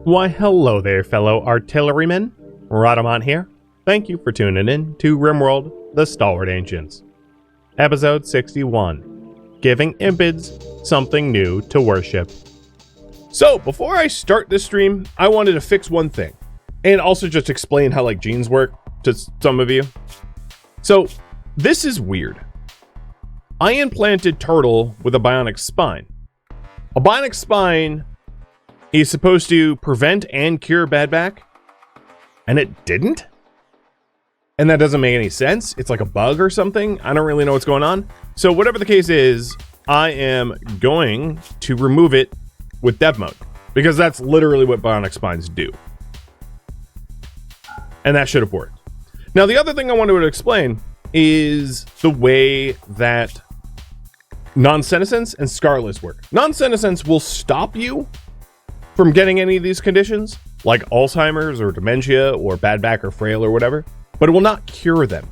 Why, hello there, fellow artillerymen. Rhadamant here. Thank you for tuning in to RimWorld, the Stalwart Ancients. Episode 61, Giving Impids Something New to Worship. So, before I start this stream, I wanted to fix one thing, and also just explain how, genes work to some of you. So, this is weird. I implanted Turtle with a bionic spine. A bionic spine is supposed to prevent and cure bad back, and it didn't? And that doesn't make any sense. It's like a bug or something. I don't really know what's going on. So whatever the case is, I am going to remove it with dev mode, because that's literally what bionic spines do. And that should have worked. Now, the other thing I wanted to explain is the way that non-senescence and scarless work. Non-senescence will stop you from getting any of these conditions, like Alzheimer's or dementia or bad back or frail or whatever, but it will not cure them.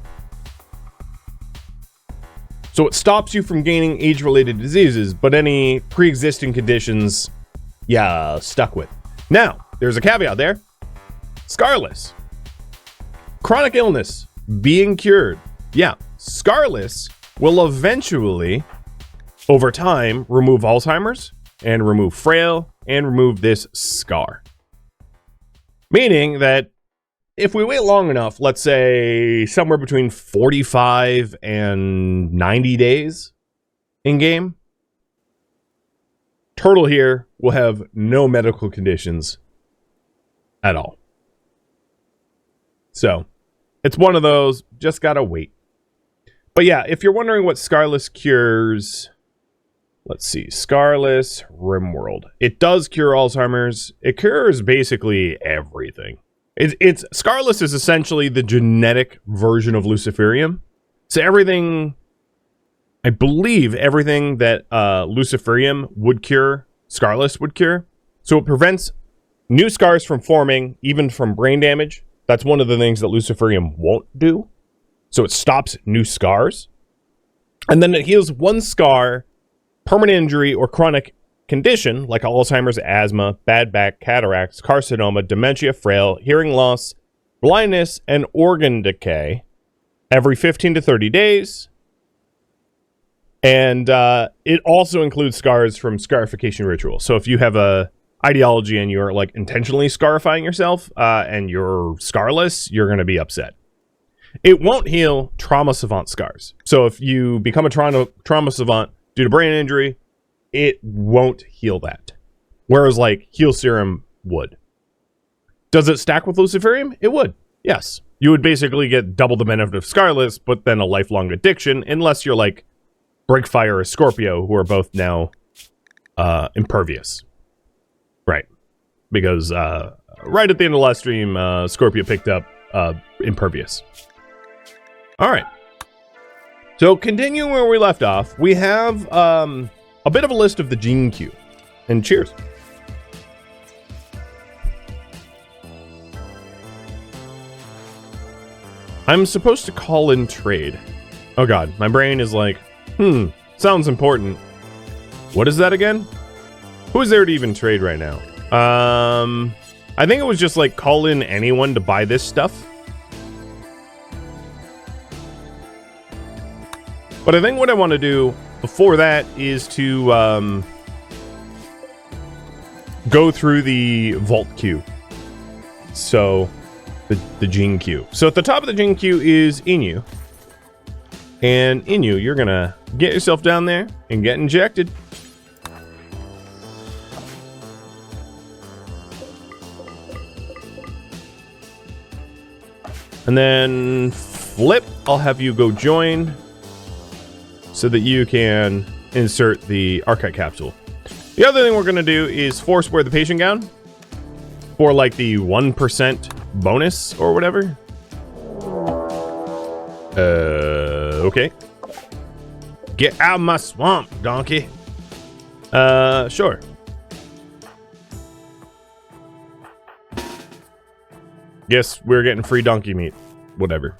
So it stops you from gaining age-related diseases, but any pre-existing conditions, stuck with. Now, there's a caveat there. Scarless. Chronic illness being cured. Yeah, scarless will eventually, over time, remove Alzheimer's and remove frail and remove this scar. Meaning that if we wait long enough, let's say somewhere between 45 and 90 days in game, Turtle here will have no medical conditions at all. So it's one of those, just gotta wait. But yeah, if you're wondering what Scarless cures, let's see, Scarless RimWorld. It does cure Alzheimer's. It cures basically everything. It's Scarless is essentially the genetic version of Luciferium. So everything, I believe everything that Luciferium would cure, Scarless would cure. So it prevents new scars from forming, even from brain damage. That's one of the things that Luciferium won't do. So it stops new scars. And then it heals one scar, permanent injury, or chronic condition like Alzheimer's, asthma, bad back, cataracts, carcinoma, dementia, frail, hearing loss, blindness, and organ decay every 15 to 30 days. And it also includes scars from scarification rituals. So if you have a ideology and you're intentionally scarifying yourself and you're scarless, you're going to be upset. It won't heal trauma savant scars. So if you become a trauma savant due to brain injury, it won't heal that. Whereas Heal Serum would. Does it stack with Luciferium? It would. Yes. You would basically get double the benefit of Scarless, but then a lifelong addiction, unless you're Breakfire or Scorpio, who are both now impervious. Right. Because right at the end of the last stream, Scorpio picked up impervious. Alright. So continuing where we left off, we have a bit of a list of the gene queue. And cheers. I'm supposed to call in trade. Oh god, my brain is sounds important. What is that again? Who is there to even trade right now? I think it was just call in anyone to buy this stuff. But I think what I want to do before that is to go through the vault queue. So, the gene queue. So at the top of the gene queue is Inu. And Inu, you're going to get yourself down there and get injected. And then Flip, I'll have you go join so that you can insert the archite capsule. The other thing we're going to do is force wear the patient gown for the 1% bonus or whatever. Okay. Get out of my swamp, donkey. Sure. Guess we're getting free donkey meat. Whatever.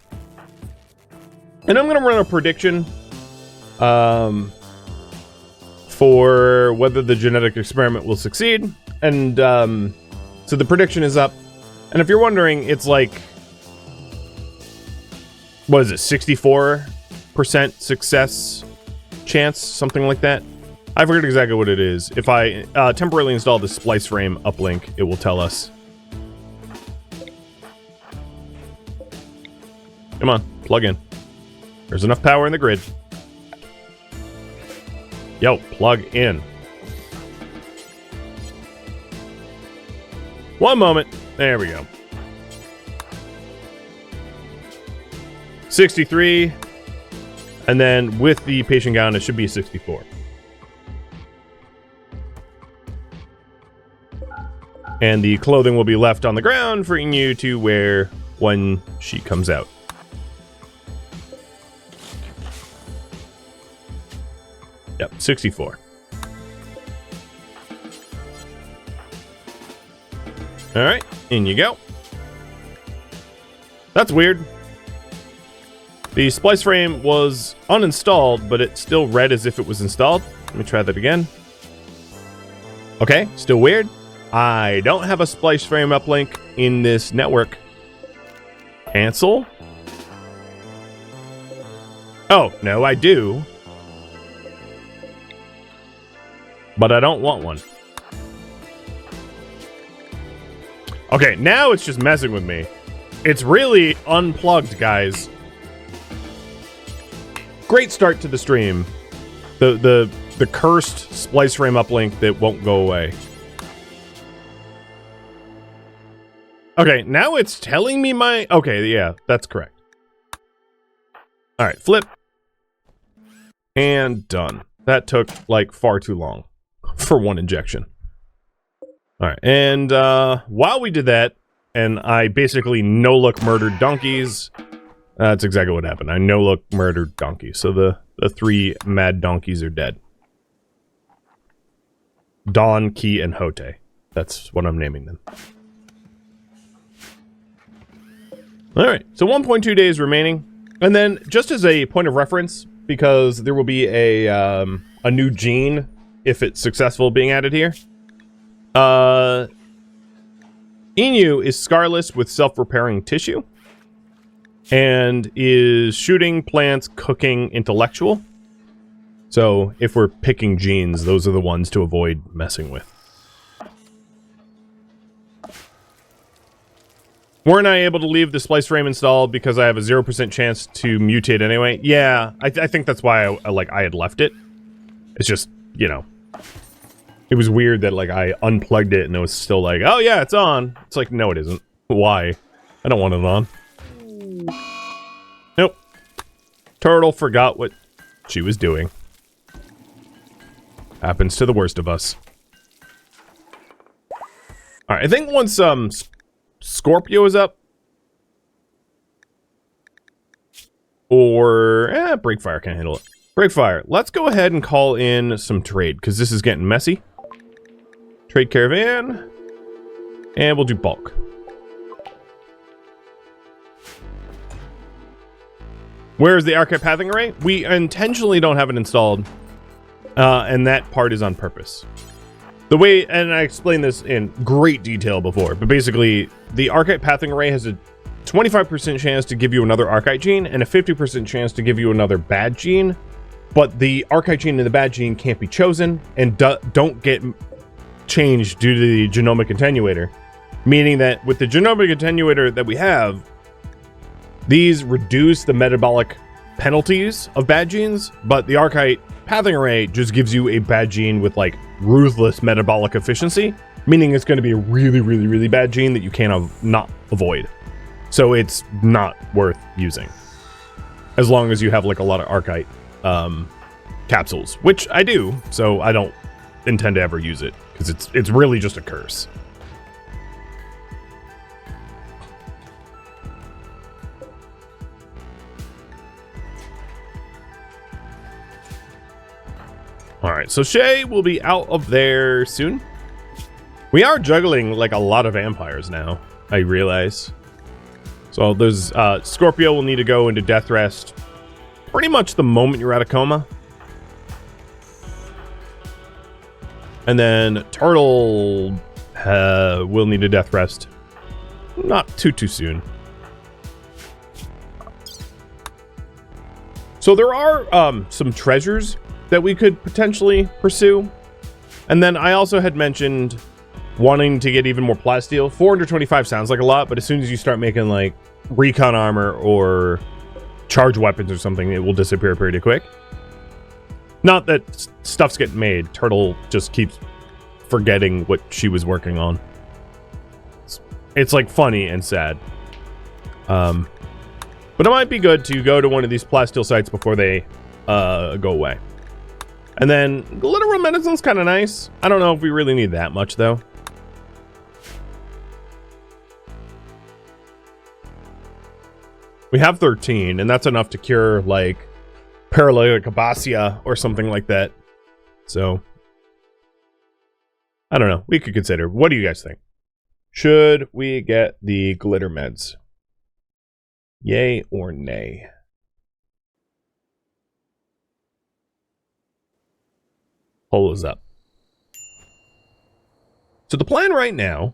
And I'm going to run a prediction for whether the genetic experiment will succeed. And So the prediction is up. And if you're wondering, it's like, what is it, 64% success chance, something like that. I forget exactly what it is. If I temporarily install the splice frame uplink, it will tell us. Come on, plug in. There's enough power in the grid. Yo, plug in. One moment. There we go. 63. And then with the patient gown, it should be 64. And the clothing will be left on the ground for you to wear when she comes out. Yep, 64. All right, in you go. That's weird. The splice frame was uninstalled, but it still read as if it was installed. Let me try that again. Okay, still weird. I don't have a splice frame uplink in this network. Cancel. Oh, no, I do. But I don't want one. Okay, now it's just messing with me. It's really unplugged, guys. Great start to the stream. The cursed splice frame uplink that won't go away. Okay, now it's telling me my... Okay, yeah, that's correct. All right, flip. And done. That took, like, far too long for one injection. All right, and while we did that, and I basically no-look murdered donkeys, that's exactly what happened. I no-look murdered donkeys. So the 3 mad donkeys are dead. Don, Key, and Hote. That's what I'm naming them. Alright, so 1.2 days remaining. And then, just as a point of reference, because there will be a new gene, if it's successful being added here. Inu is scarless with self-repairing tissue. And is shooting, plants, cooking, intellectual. So, if we're picking genes, those are the ones to avoid messing with. Weren't I able to leave the splice frame installed because I have a 0% chance to mutate anyway? Yeah, I think that's why I had left it. It's just, you know, it was weird that, like, I unplugged it and it was still like, oh yeah, it's on. It's like, no, it isn't. Why? I don't want it on. Nope. Turtle forgot what she was doing. Happens to the worst of us. Alright, I think once, Scorpio is up. Or, Breakfire can't handle it. Breakfire, let's go ahead and call in some trade, because this is getting messy. Trade caravan. And we'll do bulk. Where is the archive pathing array? We intentionally don't have it installed. And that part is on purpose. The way, and I explained this in great detail before, but basically, the Archite Pathing Array has a 25% chance to give you another Archite gene, and a 50% chance to give you another bad gene, but the Archite gene and the bad gene can't be chosen, and don't get changed due to the genomic attenuator. Meaning that with the genomic attenuator that we have, these reduce the metabolic penalties of bad genes, but the Archite Pathing Array just gives you a bad gene with, like, ruthless metabolic efficiency, meaning it's going to be a really, really, really bad gene that you can't not avoid. So it's not worth using. As long as you have, like, a lot of Archite capsules, which I do, so I don't intend to ever use it, because it's really just a curse. Alright, so Shay will be out of there soon. We are juggling, like, a lot of vampires now, I realize. So there's, Scorpio will need to go into death rest pretty much the moment you're out of coma. And then Turtle will need a death rest. Not too soon. So there are some treasures that we could potentially pursue. And then I also had mentioned wanting to get even more plasteel. 425 sounds like a lot, but as soon as you start making like recon armor or charge weapons or something, it will disappear pretty quick. Not that stuff's getting made. Turtle just keeps forgetting what she was working on. It's like funny and sad. But it might be good to go to one of these plasteel sites before they go away. And then literal medicine's kind of nice. I don't know if we really need that much though. We have 13, and that's enough to cure like paralytic abasia or something like that. So I don't know. We could consider. What do you guys think? Should we get the glitter meds? Yay or nay? Poll is up. So the plan right now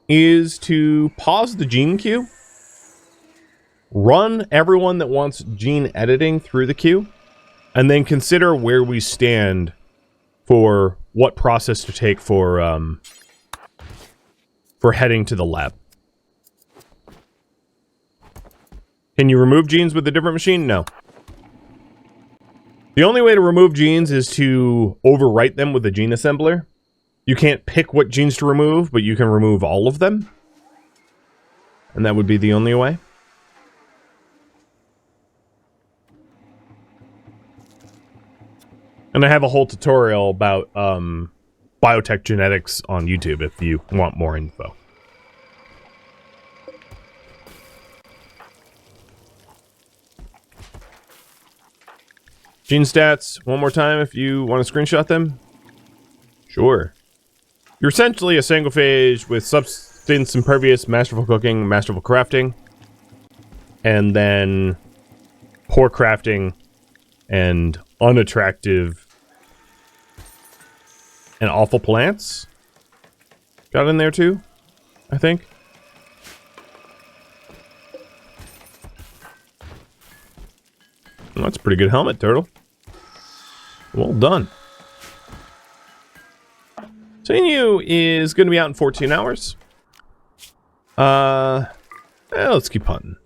is to pause the gene queue, run everyone that wants gene editing through the queue, and then consider where we stand for what process to take for heading to the lab. Can you remove genes with a different machine? No. The only way to remove genes is to overwrite them with a gene assembler. You can't pick what genes to remove, but you can remove all of them. And that would be the only way. And I have a whole tutorial about biotech genetics on YouTube if you want more info. Gene stats, one more time if you want to screenshot them. Sure. You're essentially a single phage with substance impervious, masterful cooking, masterful crafting, and then poor crafting and unattractive and awful plants. Got in there too, I think. Well, that's a pretty good helmet, Turtle. Well done. Seeing is going to be out in 14 hours. Let's keep hunting.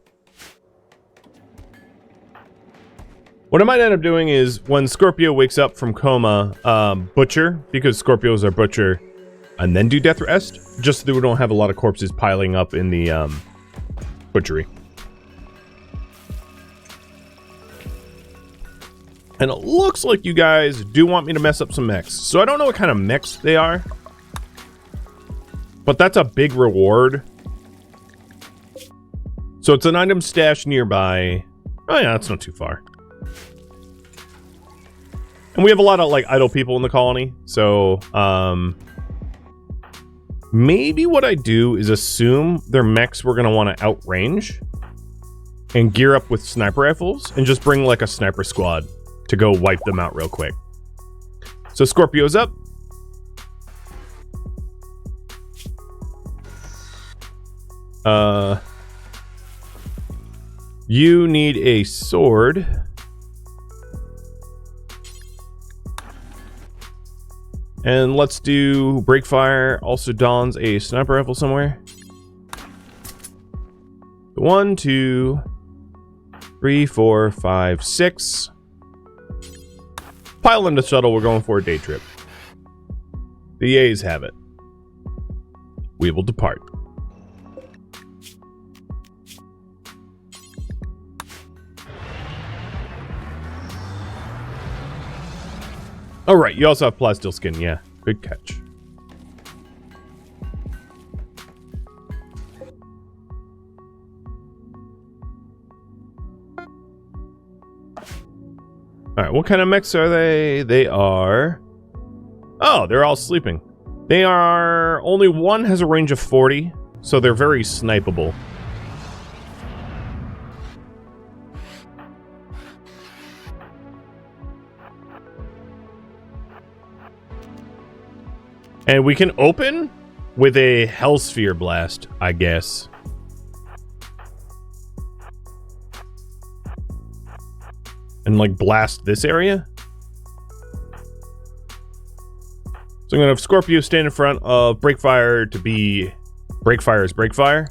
What I might end up doing is when Scorpio wakes up from coma, butcher, because Scorpios are butcher, and then do death rest, just so that we don't have a lot of corpses piling up in the butchery. And it looks like you guys do want me to mess up some mechs. So I don't know what kind of mechs they are, but that's a big reward. So it's an item stash nearby. Oh yeah, that's not too far. And we have a lot of like idle people in the colony. So maybe what I do is assume their mechs we're going to want to outrange and gear up with sniper rifles and just bring like a sniper squad to go wipe them out real quick. So Scorpio's up. You need a sword. And let's do Breakfire. Also dons a sniper rifle somewhere. 1, 2, 3, 4, 5, 6. Pile into shuttle. We're going for a day trip. The A's have it. We will depart. All right, you also have plasteel skin. Yeah, good catch. All right, what kind of mechs are they? They are... Oh, they're all sleeping. They are... Only one has a range of 40, so they're very snipeable. And we can open with a Hellsphere blast, I guess. And like blast this area. So I'm gonna have Scorpio stand in front of Breakfire to be Breakfire's Breakfire.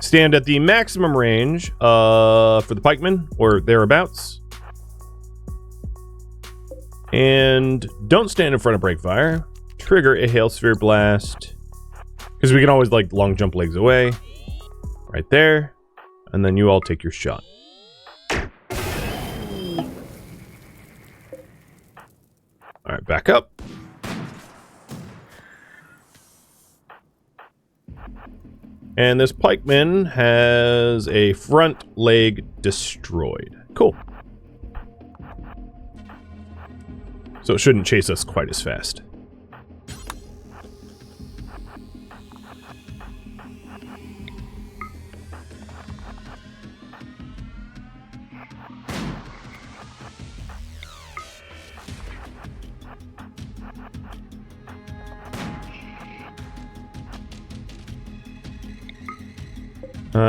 Stand at the maximum range for the pikeman or thereabouts. And don't stand in front of Breakfire. Trigger a Hailsphere blast. Because we can always like long jump legs away. Right there. And then you all take your shot. Alright, back up. And this pikeman has a front leg destroyed. Cool. So it shouldn't chase us quite as fast.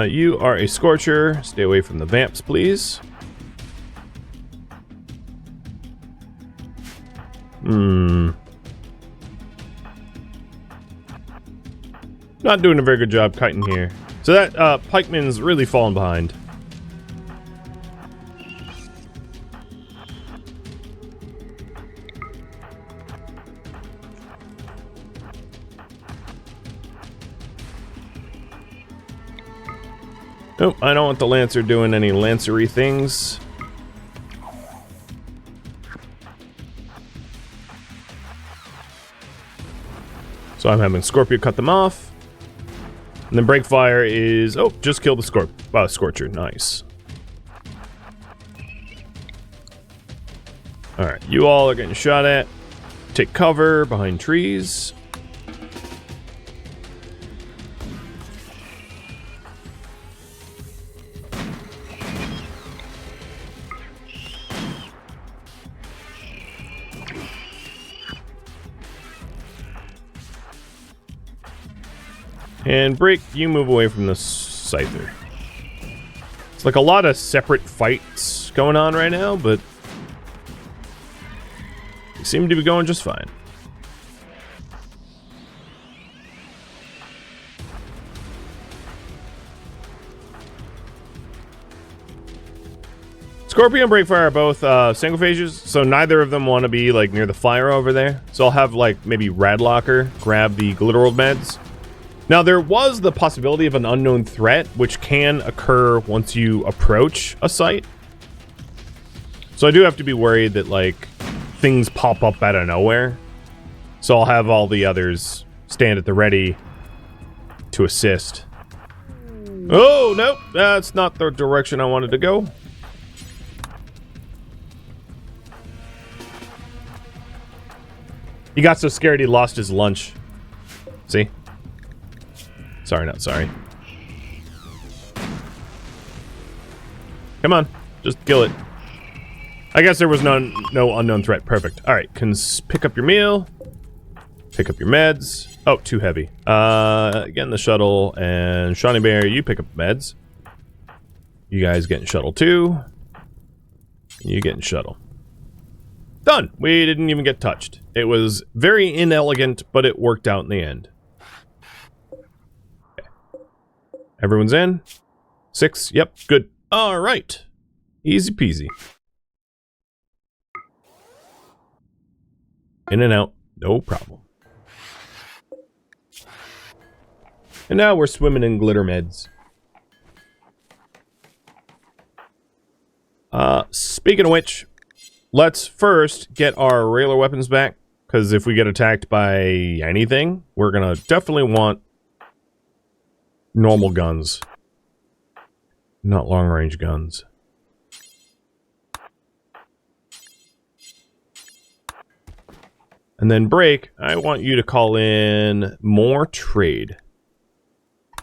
You are a Scorcher. Stay away from the Vamps, please. Not doing a very good job kiting here. So that pikeman's really falling behind. Nope, I don't want the Lancer doing any Lancery things. So I'm having Scorpio cut them off. And then Breakfire is... Oh, just kill the Scorcher. Nice. Alright, you all are getting shot at. Take cover behind trees. And Break, you move away from the Scyther. It's like a lot of separate fights going on right now, but they seem to be going just fine. Scorpion and Breakfire are both single phases, so neither of them want to be like near the fire over there. So I'll have like maybe Radlocker grab the Glitterworld meds. Now, there was the possibility of an unknown threat, which can occur once you approach a site. So I do have to be worried that, like, things pop up out of nowhere. So I'll have all the others stand at the ready to assist. Oh, nope, that's not the direction I wanted to go. He got so scared he lost his lunch. See? Sorry, not sorry. Come on, just kill it. I guess there was no unknown threat. Perfect. All right, can pick up your meal. Pick up your meds. Oh, too heavy. Get in the shuttle, and Shawnee Bear, you pick up meds. You guys get in shuttle too. You get in shuttle. Done. We didn't even get touched. It was very inelegant, but it worked out in the end. Everyone's in? 6, yep, good. All right. Easy peasy. In and out, no problem. And now we're swimming in glitter meds. Speaking of which, let's first get our railer weapons back, because if we get attacked by anything, we're gonna definitely want normal guns, not long-range guns. And then Break, I want you to call in more trade.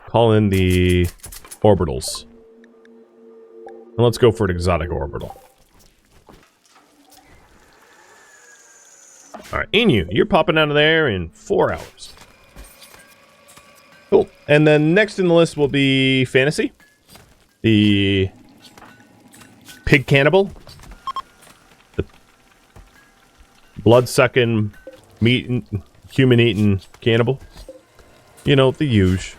Call in the orbitals. And let's go for an exotic orbital. Alright, Inu, you're popping out of there in 4 hours. Cool. And then next in the list will be fantasy. The pig cannibal. The blood-sucking, meat-eating, human-eating cannibal. You know, the huge.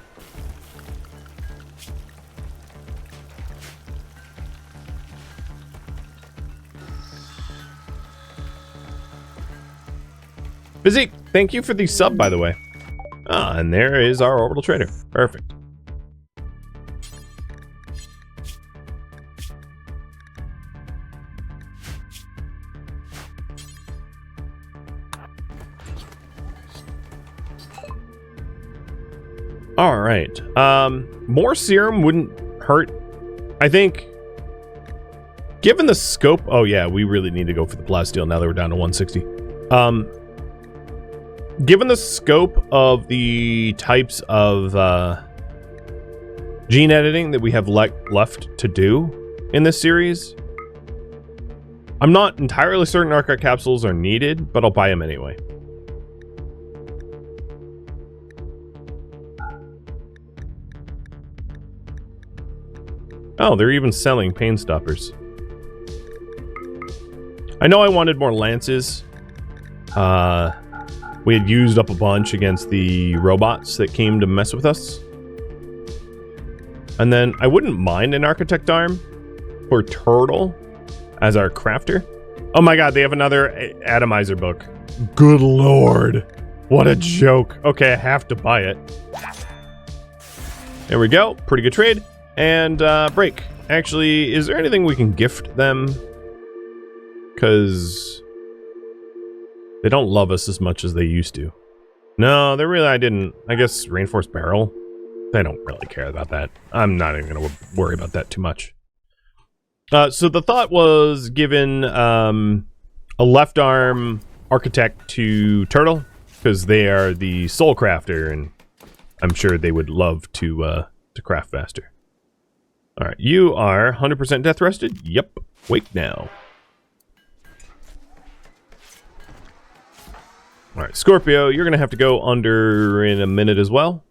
Physique, thank you for the sub, by the way. Ah, and there is our orbital trader. Perfect. All right. More serum wouldn't hurt. I think, given the scope. Oh yeah, we really need to go for the plasteel now that we're down to 160. Given the scope of the types of gene editing that we have left to do in this series, I'm not entirely certain archive capsules are needed, but I'll buy them anyway. Oh, they're even selling pain stoppers. I know I wanted more lances. We had used up a bunch against the robots that came to mess with us. And then I wouldn't mind an architect arm for Turtle as our crafter. Oh my god, they have another atomizer book. Good lord. What a joke. Okay, I have to buy it. There we go. Pretty good trade. And break. Actually, is there anything we can gift them? Because they don't love us as much as they used to. No, they really, I guess reinforced barrel. They don't really care about that. I'm not even going to worry about that too much. So the thought was given a left arm architect to Turtle, because they are the soul crafter, and I'm sure they would love to craft faster. All right, you are 100% death rested. Yep. Wake now. All right, Scorpio, you're going to have to go under in a minute as well.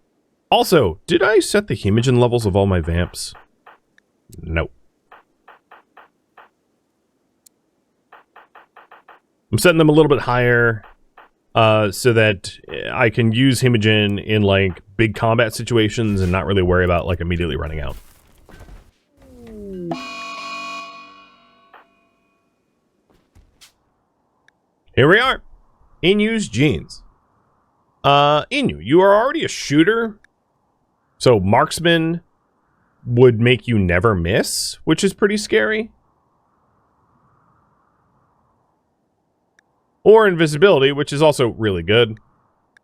Also, did I set the hemogen levels of all my vamps? No. I'm setting them a little bit higher so that I can use hemogen in like big combat situations and not really worry about like immediately running out. Here we are. Inu's genes. Inu, you are already a shooter, so marksman would make you never miss, which is pretty scary. Or invisibility, which is also really good.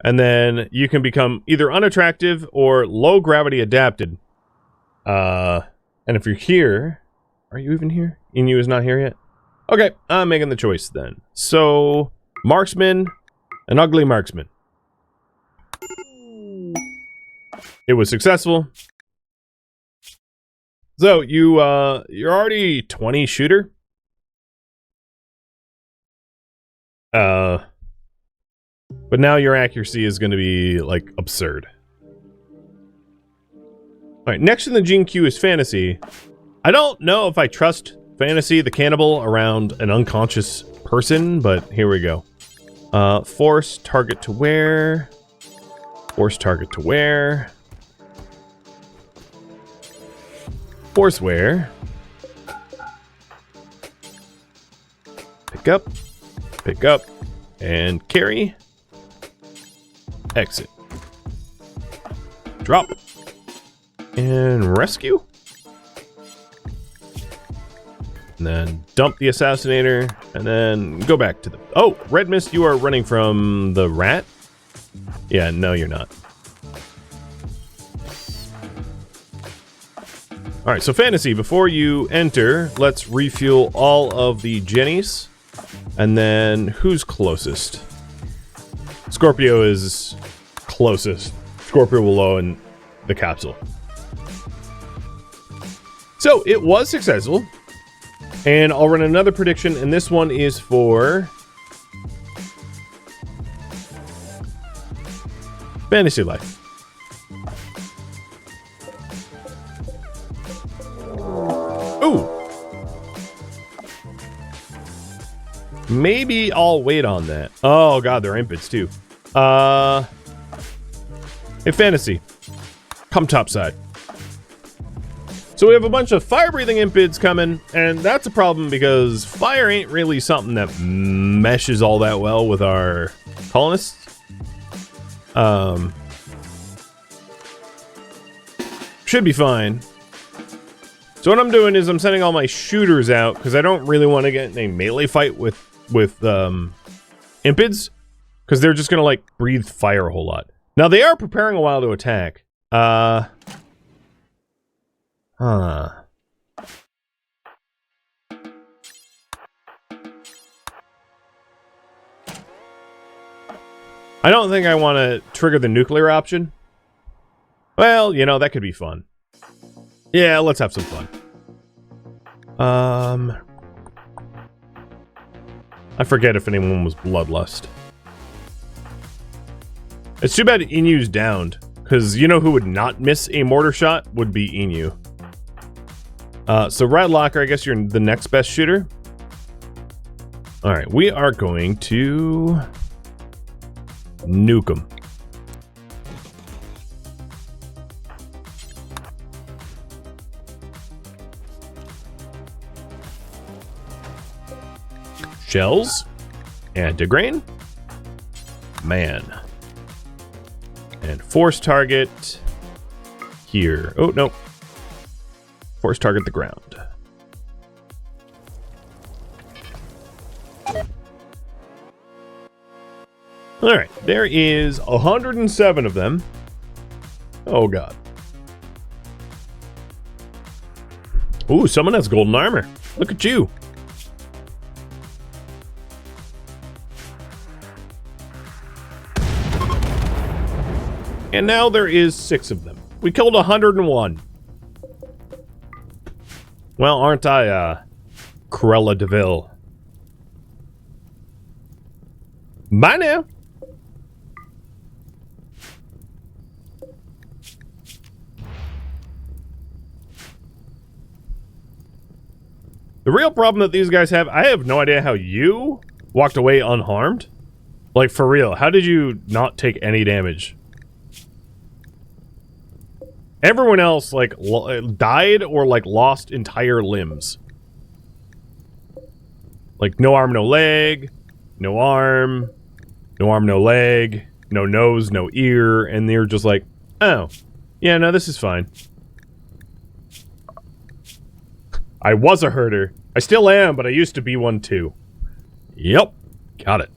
And then you can become either unattractive or low gravity adapted. And if you're here, are you even here? Inu is not here yet. Okay, I'm making the choice then. So marksman, an ugly marksman. It was successful. So you're already 20 shooter. But now your accuracy is going to be like absurd. All right, next in the gene queue is fantasy. I don't know if I trust fantasy the cannibal around an unconscious person, but here we go. Force target to where? Force target to where? Force where? Pick up, and carry. Exit. Drop. And rescue. And then dump the assassinator, and then go back to the... Oh, Red Mist, you are running from the rat? Yeah, no, you're not. Alright, so fantasy, before you enter, let's refuel all of the Jennies. And then, who's closest? Scorpio is closest. Scorpio will low in the capsule. So, it was successful. And I'll run another prediction, and this one is for Fantasy Life. Ooh. Maybe I'll wait on that. Oh god, they're Impids too. Hey, Fantasy. Come topside. So we have a bunch of fire-breathing Impids coming, and that's a problem because fire ain't really something that meshes all that well with our colonists. Should be fine. So what I'm doing is I'm sending all my shooters out because I don't really want to get in a melee fight with Impids, because they're just gonna like breathe fire a whole lot. Now they are preparing a while to attack. I don't think I want to trigger the nuclear option. Well, you know, that could be fun. Yeah, let's have some fun. I forget if anyone was Bloodlust. It's too bad Inu's downed, because you know who would not miss a mortar shot? Would be Inu. So Radlocker, I guess you're the next best shooter. Alright, we are going to nuke him. Shells. Antigrain. Man. And force target here. Oh, no. Force target the ground. Alright, there is 107 of them. Oh, God. Ooh, someone has golden armor. Look at you. And now there is 6 of them. We killed 101. Well, aren't I, Cruella de Vil? Bye now. The real problem that these guys have, I have no idea how you walked away unharmed. Like, for real, how did you not take any damage? Everyone else, like, died or, like, lost entire limbs. Like, no arm, no leg, no arm, no leg, no nose, no ear, and they're just like, oh, yeah, no, this is fine. I was a herder. I still am, but I used to be one too. Yep, got it.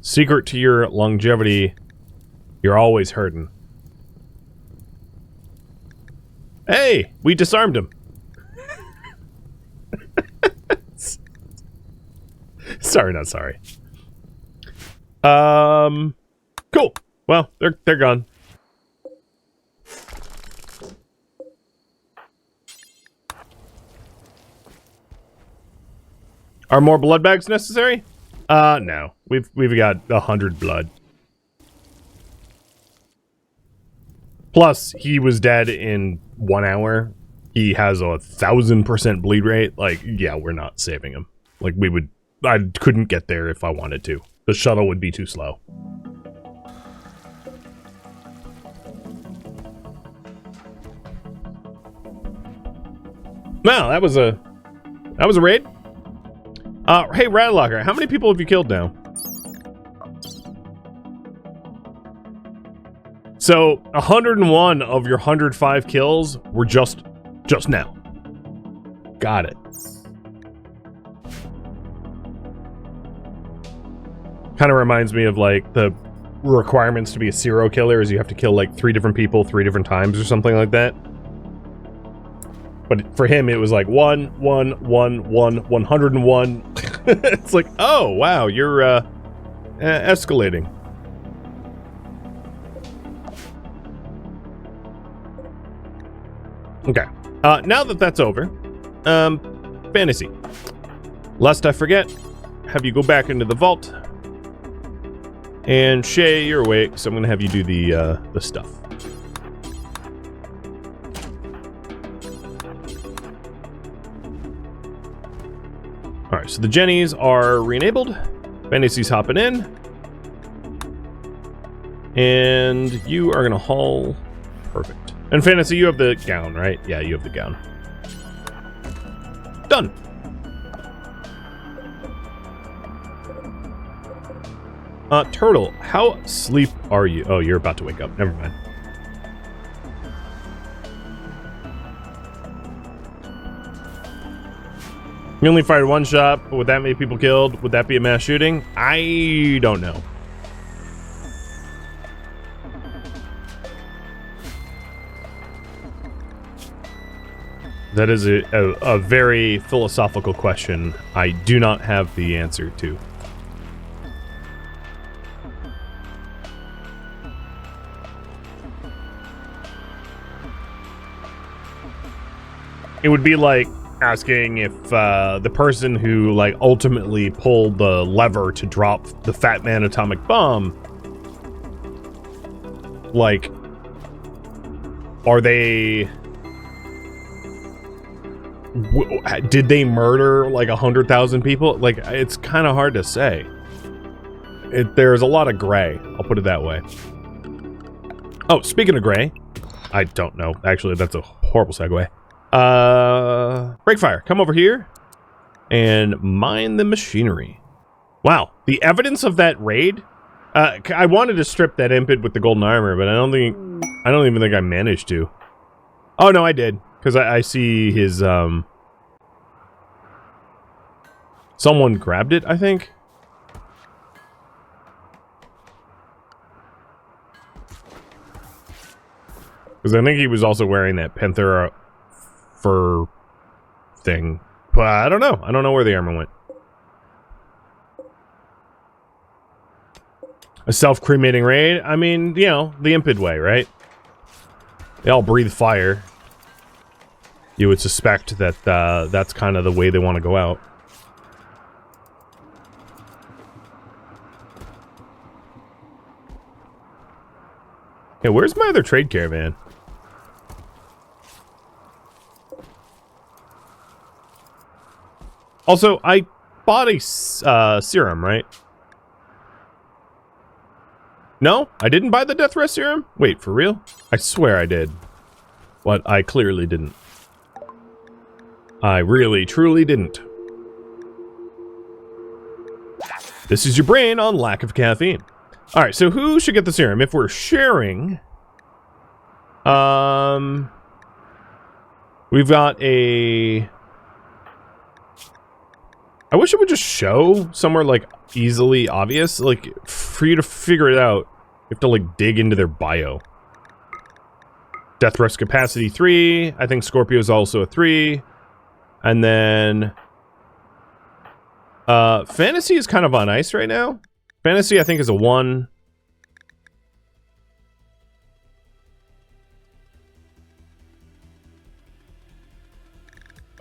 Secret to your longevity, you're always herding. Hey, we disarmed him. Sorry, not sorry. Cool. Well, they're gone. Are more blood bags necessary? No. We've got 100 blood. Plus, he was dead in 1 hour. He has a 1000% bleed rate. Like, yeah, we're not saving him. Like, I couldn't get there if I wanted to. The shuttle would be too slow. Wow, that was a raid. Hey, Radlocker, how many people have you killed now? So, 101 of your 105 kills were just now. Got it. Kind of reminds me of, like, the requirements to be a serial killer is you have to kill, like, 3 different people 3 different times or something like that. But for him, it was like 101. It's like, oh, wow, you're, escalating. Okay. Now that that's over, Fantasy. Lest I forget, have you go back into the vault. And Shay, you're awake, so I'm gonna have you do the stuff. Alright, so the Jennies are re-enabled. Fantasy's hopping in. And you are gonna haul. Perfect. And Fantasy, you have the gown, right? Yeah, you have the gown. Done. Turtle, how asleep are you? Oh, you're about to wake up. Never mind. You only fired one shot, but with that many people killed, would that be a mass shooting? I don't know. That is a very philosophical question I do not have the answer to. It would be like asking if the person who like ultimately pulled the lever to drop the Fat Man atomic bomb, like, are they... did they murder like 100,000 people? Like, it's kind of hard to say. There's a lot of gray, I'll put it that way. Oh, speaking of gray, I don't know. Actually, that's a horrible segue. Breakfire, come over here and mine the machinery. Wow, the evidence of that raid. I wanted to strip that Impid with the golden armor, but I don't even think I managed to. Oh no, I did. Because I see his, someone grabbed it, I think? Because I think he was also wearing that Panthera fur thing. But I don't know. I don't know where the armor went. A self-cremating raid? I mean, you know, the Impid way, right? They all breathe fire. You would suspect that that's kind of the way they want to go out. Hey, where's my other trade caravan? Also, I bought a serum, right? No? I didn't buy the death rest serum? Wait, for real? I swear I did. But I clearly didn't. I really, truly didn't. This is your brain on lack of caffeine. Alright, so who should get the serum? If we're sharing... we've got a... I wish it would just show somewhere, like, easily obvious. Like, for you to figure it out, you have to, like, dig into their bio. Death Rest Capacity 3. I think Scorpio is also a 3. And then... Fantasy is kind of on ice right now. Fantasy, I think, is a 1.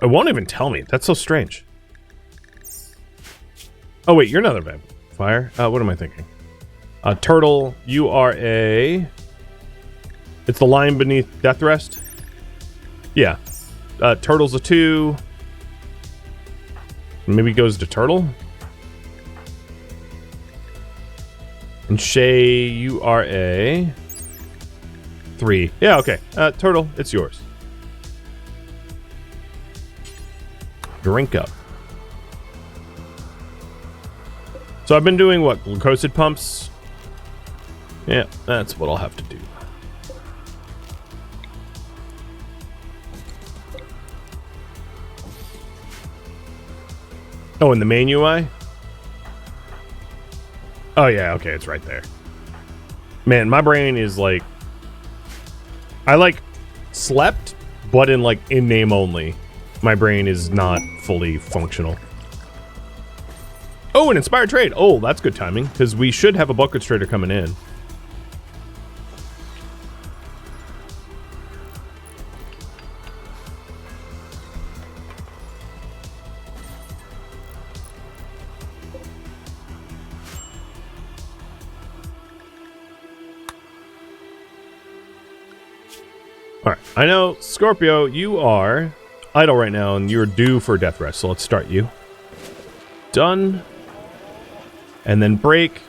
It won't even tell me. That's so strange. Oh, wait, you're another vampire. What am I thinking? Turtle, you are a... It's the line beneath Death Rest? Yeah. Turtle's a 2. Maybe goes to Turtle? And Shay, you are a... 3. Yeah, okay. Turtle, it's yours. Drink up. So I've been doing, what, glucoside pumps? Yeah, that's what I'll have to do. Oh, in the main UI? Oh yeah, okay, it's right there. Man, my brain is like... I like slept, but in like in name only. My brain is not fully functional. Oh, an inspired trade. Oh, that's good timing, because we should have a bucket trader coming in. Alright, I know, Scorpio, you are idle right now, and you're due for death rest, so let's start you. done. And then break,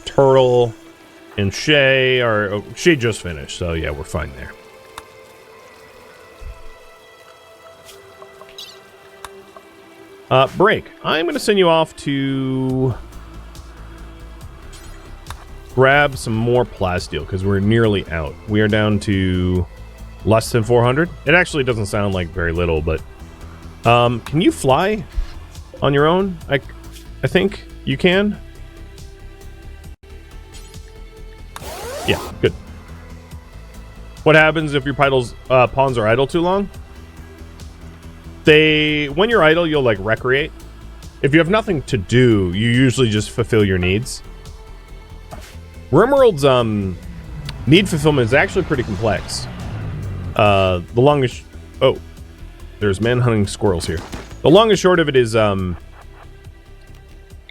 Turtle, and Shay are... Oh, Shay just finished, so yeah, we're fine there. Break. I'm going to send you off to grab some more plasteel, because we're nearly out. We are down to less than 400. It actually doesn't sound like very little, but... can you fly on your own? I think you can. Yeah, good. What happens if your pawns are idle too long? When you're idle, you'll like recreate. If you have nothing to do, you usually just fulfill your needs. RimWorld's need fulfillment is actually pretty complex. The longest... Oh, there's man-hunting squirrels here. The long and short of it is,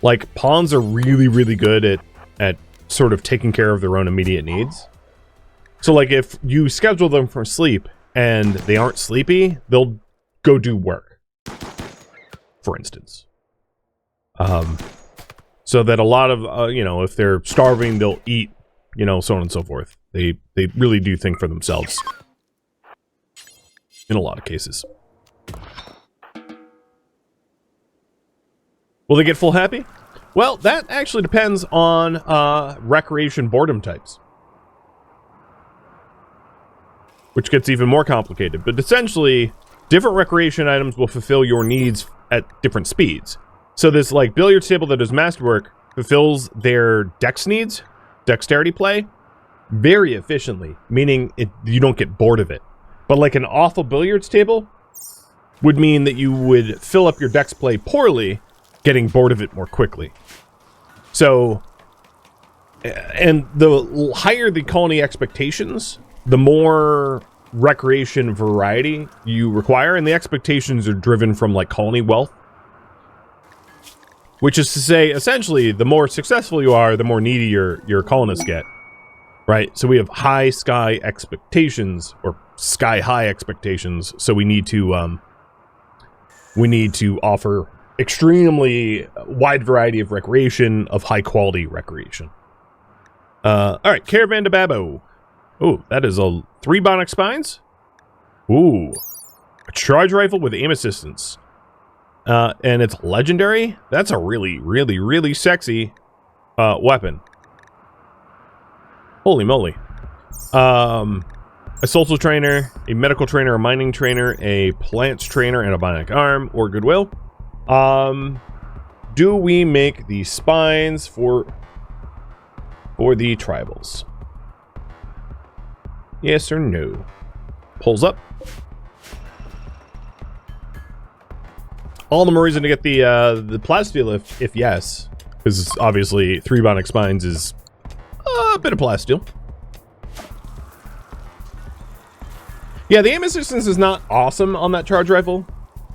like, pawns are really, really good at sort of taking care of their own immediate needs. So, like, if you schedule them for sleep and they aren't sleepy, they'll go do work, for instance. So that a lot of, you know, if they're starving, they'll eat, you know, so on and so forth. They really do think for themselves. In a lot of cases. Will they get full happy? Well, that actually depends on recreation boredom types. Which gets even more complicated. But essentially, different recreation items will fulfill your needs at different speeds. So this like billiards table that does masterwork fulfills their dex needs, dexterity play, very efficiently, meaning you don't get bored of it. But like an awful billiards table would mean that you would fill up your dex play poorly, getting bored of it more quickly. So, and the higher the colony expectations, the more recreation variety you require, and the expectations are driven from like colony wealth. Which is to say, essentially, the more successful you are, the more needy your colonists get. Right? So we have high sky expectations, or sky high expectations, so we need to offer extremely wide variety of recreation, of high quality recreation. Alright, Caravan to Babbo. Ooh, that is a 3 bionic spines. Ooh. A charge rifle with aim assistance. And it's legendary. That's a really, really, really sexy weapon. Holy moly. A social trainer, a medical trainer, a mining trainer, a plants trainer, and a bionic arm, or goodwill. Do we make the spines for the tribals? Yes or no? Pulls up. All the more reason to get the plasteel if yes, because obviously 3 bionic spines is a bit of plasteel. Yeah, the aim assistance is not awesome on that charge rifle.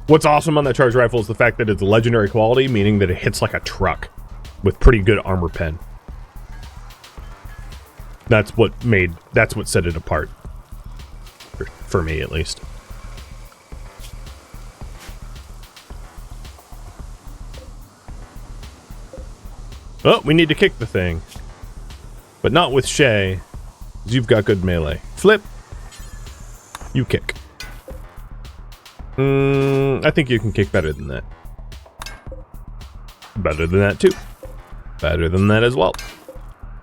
What's awesome on that charge rifle is the fact that it's legendary quality, meaning that it hits like a truck with pretty good armor pen. That's what set it apart. For me, at least. Oh, we need to kick the thing. But not with Shay, because you've got good melee. Flip. You kick. I think you can kick better than that. Better than that, too. Better than that as well.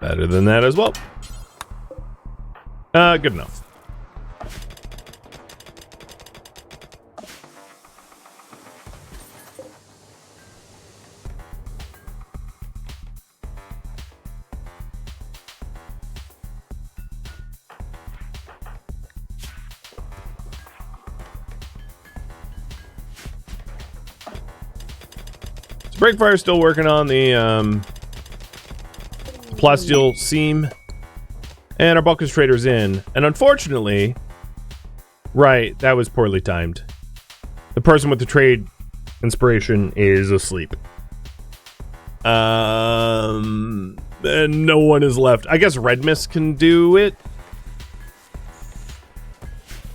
Better than that as well. Good enough. Breakfire's still working on the plasteel seam, and our Balkans trader's in. And unfortunately, right, that was poorly timed. The person with the trade inspiration is asleep. And no one is left. I guess Red Mist can do it.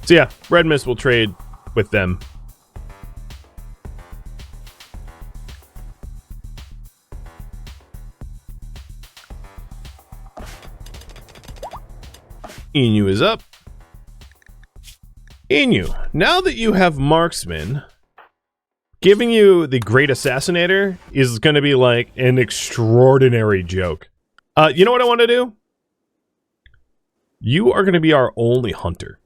So yeah, Red Mist will trade with them. Inu is up. Inu, now that you have Marksman, giving you the Great Assassinator is going to be like an extraordinary joke. You know what I want to do? You are going to be our only hunter.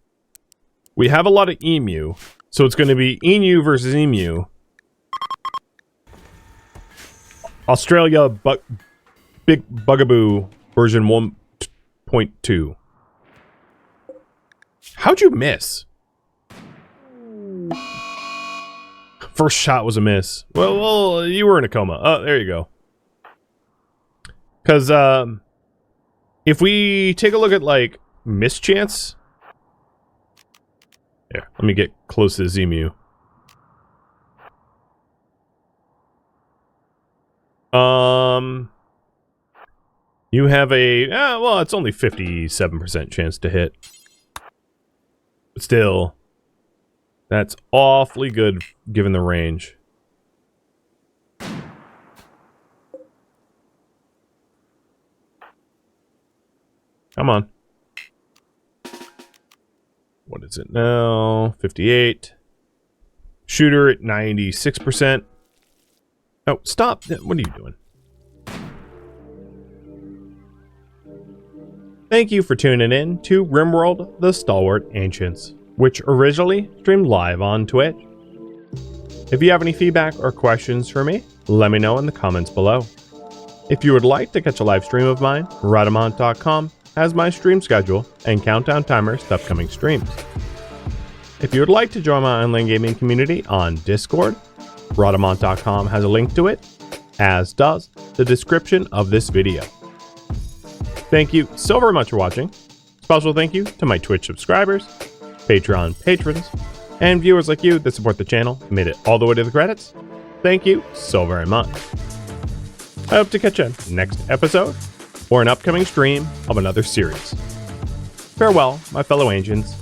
We have a lot of emu, so it's going to be Inu versus emu. Australia Big Bugaboo version 1.2. How'd you miss? First shot was a miss. Well, you were in a coma. Oh, there you go. Because, if we take a look at, like, mischance. There, let me get close to the emu. You have a, well, it's only 57% chance to hit. But still, that's awfully good given the range. Come on. What is it now? 58. Shooter at 96%. Oh, stop. What are you doing? Thank you for tuning in to RimWorld, the Stalwart Ancients, which originally streamed live on Twitch. If you have any feedback or questions for me, let me know in the comments below. If you would like to catch a live stream of mine, Rhadamant.com has my stream schedule and countdown timers to upcoming streams. If you would like to join my online gaming community on Discord, Rhadamant.com has a link to it, as does the description of this video. Thank you so very much for watching. Special thank you to my Twitch subscribers, Patreon patrons, and viewers like you that support the channel and made it all the way to the credits. Thank you so very much. I hope to catch you next episode or an upcoming stream of another series. Farewell, my fellow ancients.